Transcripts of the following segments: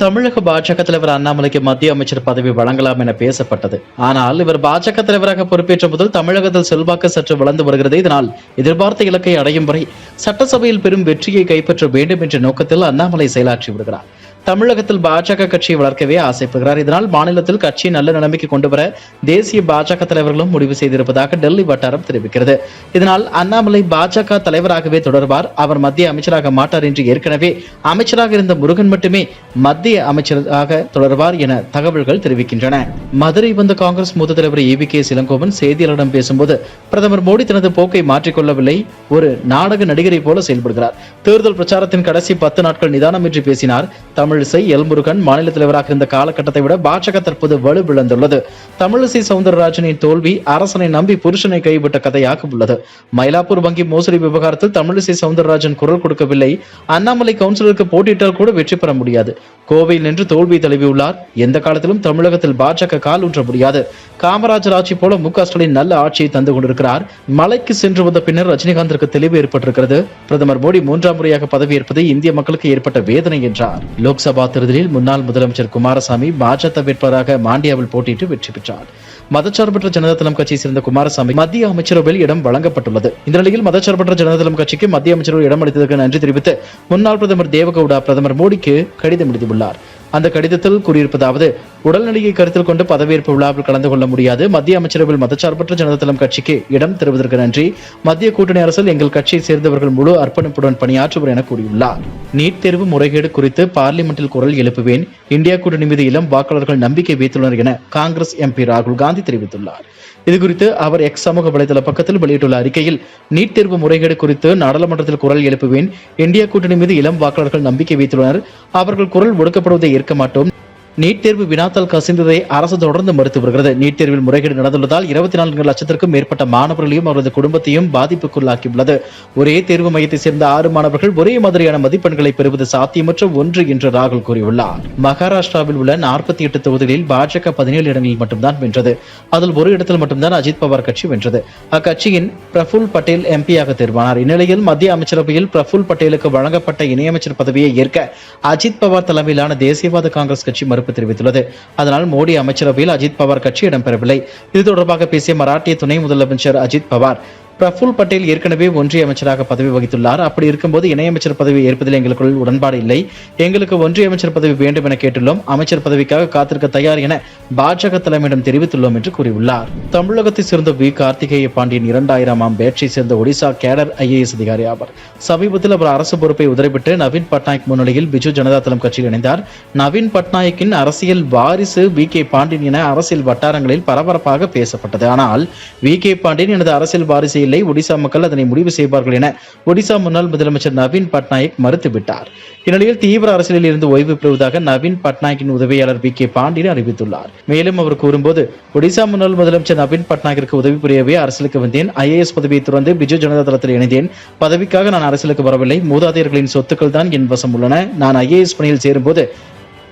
தமிழக பாஜக தலைவர் அண்ணாமலைக்கு மத்திய அமைச்சர் பதவி வழங்கலாம் என பேசப்பட்டது. ஆனால் இவர் பாஜக தலைவராக பொறுப்பேற்ற முதல் தமிழகத்தில் செல்வாக்கு சற்று வளர்ந்து வருகிறது. இதனால் எதிர்பார்த்த இலக்கை அடையும் வரை சட்டசபையில் பெரும் வெற்றியை கைப்பற்ற வேண்டும் என்ற நோக்கத்தில் அண்ணாமலை செயலாற்றி வருகிறார். தமிழகத்தில் பாஜக கட்சியை வளர்க்கவே ஆசைப்படுகிறார். இதனால் மாநிலத்தில் கட்சியை நல்ல நிலைமைக்கு கொண்டு வர தேசிய பாஜக தலைவர்களும் முடிவு செய்திருப்பதாக டெல்லி வட்டாரம் தெரிவிக்கிறது. இதனால் அண்ணாமலை பாஜக தலைவராகவே தொடர்வார். அவர் மத்திய அமைச்சராக மாட்டார் என்று ஏற்கனவே அமைச்சராக இருந்த முருகன் மட்டுமே மத்திய அமைச்சராக தொடர்வார் என தகவல்கள் தெரிவிக்கின்றன. மதுரை வந்த காங்கிரஸ் மூத்த தலைவர் EVK இளங்கோவன் செய்தியாளரிடம் பேசும்போது, பிரதமர் மோடி தனது போக்கை மாற்றிக்கொள்ளவில்லை, ஒரு நாடக நடிகரை போல செயல்படுகிறார். தேர்தல் பிரச்சாரத்தின் கடைசி 10 நாட்கள் நிதானமின்றி பேசினார். தமிழிசை முருகன் மாநில தலைவராக இருந்த காலகட்டத்தை விட பாஜக தற்போது வலுவிழந்துள்ளது. தமிழிசை சவுந்தரராஜனின் தோல்வி அரசனை நம்பி புருஷனை கைவிட்ட கதையாக உள்ளது. மயிலாப்பூர் வங்கி மோசடி விவகாரத்தில் தமிழிசை சவுந்தரராஜன் குரல் கொடுக்கவில்லை. அண்ணாமலை கவுன்சிலருக்கு போட்டியிட்டால் கூட வெற்றி பெற முடியாது. கோவையில் நின்று தோல்வி தழுவியுள்ளார். எந்த காலத்திலும் தமிழகத்தில் பாஜக கால் ஊன்ற முடியாது. காமராஜர் ஆட்சி போல MK ஸ்டாலின் நல்ல ஆட்சியை தந்து கொண்டிருக்கிறார். மலைக்கு சென்று வந்த பின்னர் ரஜினிகாந்திற்கு தெளிவு ஏற்பட்டிருக்கிறது. பிரதமர் மோடி 3ஆம் முறையாக பதவியேற்பது இந்திய மக்களுக்கு ஏற்பட்ட வேதனை என்றார். லோக்சபா தேர்தலில் முன்னாள் முதலமைச்சர் குமாரசாமி பாஜக வேட்பாளராக மாண்டியாவில் போட்டியிட்டு வெற்றி பெற்றார். மதச்சார்பற்ற ஜனதாதளம் கட்சியை சேர்ந்த குமாரசாமி மத்திய அமைச்சரவையில் இடம் வழங்கப்பட்டுள்ளது. இந்த நிலையில் மதச்சார்பற்ற ஜனதாதளம் கட்சிக்கு மத்திய அமைச்சரவை இடம் அளித்ததற்கு நன்றி தெரிவித்து முன்னாள் பிரதமர் தேவகவுடா பிரதமர் மோடிக்கு கடிதம் எழுதியுள்ளார். அந்த கடிதத்தில் கூறியிருப்பதாவது, உடல்நிலையை கருத்தில் கொண்டு பதவியேற்பு விழாவில் கலந்து கொள்ள முடியாது. மத்திய அமைச்சரவையில் மதச்சார்பற்ற ஜனதாதளம் கட்சிக்கு இடம் தருவதற்கு நன்றி. மத்திய கூட்டணி அரசில் எங்கள் கட்சியை சேர்ந்தவர்கள் முழு அர்ப்பணிப்புடன் பணியாற்றுவர் என கூறியுள்ளார். நீட் தேர்வு முறைகேடு குறித்து பார்லிமெண்டில் குரல் எழுப்புவேன். இந்தியா கூட்டணி மீது இளம் வாக்காளர்கள் நம்பிக்கை வைத்துள்ளனர் என காங்கிரஸ் MP ராகுல் காந்தி தெரிவித்துள்ளார். இதுகுறித்து அவர் X சமூக வலைதள பக்கத்தில் வெளியிட்டுள்ள அறிக்கையில், நீட் தேர்வு முறைகேடு குறித்து நாடாளுமன்றத்தில் குரல் எழுப்புவேன். இந்தியா கூட்டணி மீது இளம் வாக்காளர்கள் நம்பிக்கை வைத்துள்ளனர். அவர்கள் குரல் ஒடுக்கப்படுவதை ஏற்க மாட்டோம். நீட் தேர்வு வினாத்தால் கசிந்ததை அரசு தொடர்ந்து மறுத்து வருகிறது. நீட் தேர்வில் முறைகேடு நடந்துள்ளதால் 24 லட்சத்திற்கும் மேற்பட்ட மாணவர்களையும் அவரது குடும்பத்தையும் பாதிப்புக்குள்ளாக்கியுள்ளது. ஒரே தேர்வு மையத்தை சேர்ந்த 6 மாணவர்கள் ஒரே மாதிரியான மதிப்பெண்களை பெறுவது சாத்தியமற்ற ஒன்று என்று ராகுல் கூறியுள்ளார். மகாராஷ்டிராவில் உள்ள 48 தொகுதிகளில் பாஜக 17 இடங்களில் மட்டும்தான் வென்றது. அதில் ஒரு இடத்தில் மட்டும்தான் அஜித் பவார் கட்சி வென்றது. அக்கட்சியின் பிரஃபுல் பட்டேல் MP-யாக தேர்வானார். இந்நிலையில் மத்திய அமைச்சரவையில் பிரஃபுல் பட்டேலுக்கு வழங்கப்பட்ட இணையமைச்சர் பதவியை ஏற்க அஜித் பவார் தலைமையிலான தேசியவாத காங்கிரஸ் கட்சி மறுப்பு தெரிவித்துள்ளது. அதனால் மோடி அமைச்சரவையில் அஜித் பவார் கட்சி இடம்பெறவில்லை. இது தொடர்பாக பேசிய மராட்டிய துணை முதலமைச்சர் அஜித் பவார், பிரஃபுல் பட்டேல் ஏற்கனவே ஒன்றிய அமைச்சராக பதவி வகித்துள்ளார். அப்படி இருக்கும்போது இணையமைச்சர் பதவி ஏற்பதில் எங்களுக்குள் உடன்பாடு இல்லை. எங்களுக்கு ஒன்றிய அமைச்சர் பதவி வேண்டும் என கேட்டுள்ளோம். அமைச்சர் பதவிக்காக காத்திருக்க தயார் என பாஜக தலைமையிடம் தெரிவித்துள்ளோம் என்று கூறியுள்ளார். தமிழகத்தை சேர்ந்த V. கார்த்திகேய பாண்டியன் 2000ஆம் பேட்சை சேர்ந்த ஒடிசா கேடர் IAS அதிகாரி ஆவார். சமீபத்தில் அவர் அரசு பொறுப்பை உதறிவிட்டு நவீன் பட்நாயக் முன்னிலையில் பிஜு ஜனதாதளம் கட்சியில் இணைந்தார். நவீன் பட்நாயக்கின் அரசியல் வாரிசு V. பாண்டியன் என அரசியல் வட்டாரங்களில் பரபரப்பாக பேசப்பட்டது. ஆனால் V. பாண்டியன் எனது அரசியல் வாரிசு இல்லை, ஒடிசா மக்கள் அதனை முடிவு செய்வார்கள் என ஒடிசா முன்னாள் முதலமைச்சர் நவீன் பட்நாயக் மறுத்துவிட்டார். இந்நிலையில் தீவிர அரசியலில் இருந்து ஓய்வு பெறுவதாக நவீன் பட்நாயக்கின் உதவியாளர் V. பாண்டியன் அறிவித்துள்ளார். மேலும் அவர் கூறும்போது, ஒடிசா முன்னாள் முதலமைச்சர் நவீன் பட்நாயக்கிற்கு உதவி புரியவே அரசியலுக்கு வந்தேன். IAS பதவியை தொடர்ந்து பிஜு ஜனதா தளத்தில் இணைந்தேன். பதவிக்காக நான் அரசியலுக்கு வரவில்லை. மூதாதையர்களின் சொத்துக்கள் தான் என் வசம் உள்ளன. நான் IAS பணியில் சேரும்போது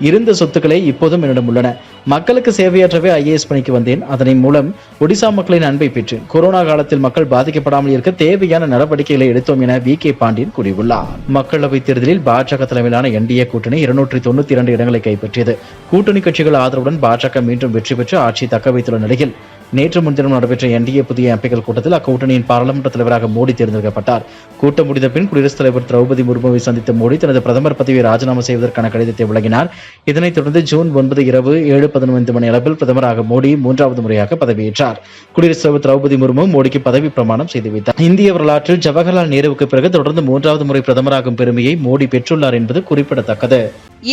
இருந்த சொத்துக்களே இப்போதும் என்னிடம் உள்ளன. மக்களுக்கு சேவையாற்றவே IAS பணிக்கு வந்தேன். அதன் மூலம் ஒடிசா மக்களின் அன்பை பெற்றேன். கொரோனா காலத்தில் மக்கள் பாதிக்கப்படாமல் இருக்க தேவையான நடவடிக்கைகளை எடுத்தோம் என V. பாண்டியன் கூறியுள்ளார். மக்களவைத் தேர்தலில் பாஜக தலைமையிலான NDA கூட்டணி 292 இடங்களை கைப்பற்றியது. கூட்டணி கட்சிகள் ஆதரவுடன் பாஜக மீண்டும் வெற்றி பெற்று ஆட்சியை தக்க வைத்துள்ள நிலையில் நேற்று முன்தினம் நடைபெற்ற NDA புதிய MPக்கள் கூட்டத்தில் அக்கூட்டணியின் பாராளுமன்ற தலைவராக மோடி தேர்ந்தெடுக்கப்பட்டார். கூட்டம் முடிந்த பின் குடியரசுத் தலைவர் திரௌபதி முர்முவை சந்தித்த மோடி தனது பிரதமர் பதவியை ராஜினாமா செய்வதற்கான கடிதத்தை வழங்கினார். இதனைத் தொடர்ந்து ஜூன் 9 இரவு 7:15 மணி அளவில் பிரதமராக மோடி 3வது முறையாக பதவியேற்றார். குடியரசுத் தலைவர் திரௌபதி முர்மு மோடிக்கு பதவி பிரமாணம் செய்து வைத்தார். இந்திய வரலாற்றில் ஜவஹர்லால் நேருவுக்கு பிறகு தொடர்ந்து 3வது முறை பிரதமராகும் பெருமையை மோடி பெற்றுள்ளார் என்பது குறிப்பிடத்தக்கது.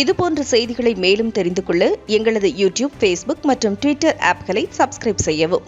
இதுபோன்ற செய்திகளை மேலும் தெரிந்து கொள்ள எங்களது YouTube, Facebook மற்றும் Twitter ஆப்களை சப்ஸ்கிரைப் செய்யவும்.